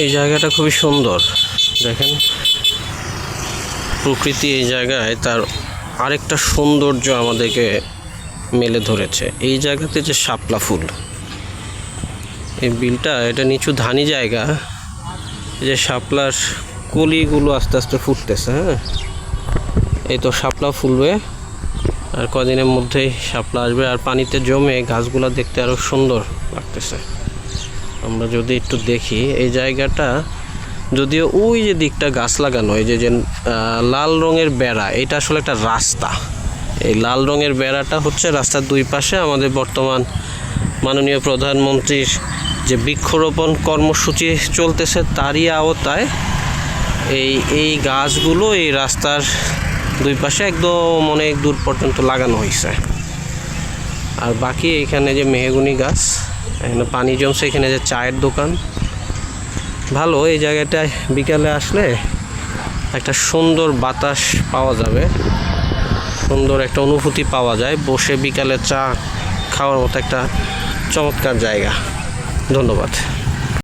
এই জায়গাটা খুবই সুন্দর। দেখেন প্রকৃতি এই জায়গায় তার আরেকটা সৌন্দর্য আমাদেরকে মেলে ধরেছে। এই জায়গাতে যে শাপলা ফুল, এই বিলটা এটা নিচু ধানি জায়গা, এই যে শাপলার কলিগুলো আস্তে আস্তে ফুটতেছে। হ্যাঁ, এই তো শাপলা ফুলবে আর কদিনের মধ্যেই শাপলা আসবে আর পানিতে জমে গাছগুলো দেখতে আরও সুন্দর লাগতেছে। আমরা যদি একটু দেখি এই জায়গাটা, যদিও ওই যে দিকটা গাছ লাগানো, এই যে লাল রঙের বেড়া, এটা আসলে একটা রাস্তা। এই লাল রঙের বেড়াটা হচ্ছে রাস্তার দুই পাশে আমাদের বর্তমান মাননীয় প্রধানমন্ত্রীর যে বৃক্ষরোপণ কর্মসূচি চলতেছে তারই আওতায় এই গাছগুলো এই রাস্তার দুই পাশে একদম অনেক দূর পর্যন্ত লাগানো হয়েছে। আর বাকি এখানে যে মেহগনি গাছ, এখানে পানি জমছে, এখানে যে চায়ের দোকান, ভালো। এই জায়গাটায় বিকালে আসলে একটা সুন্দর বাতাস পাওয়া যাবে, সুন্দর একটা অনুভূতি পাওয়া যায়। বসে বিকালে চা খাওয়ার মতো একটা চমৎকার জায়গা। ধন্যবাদ।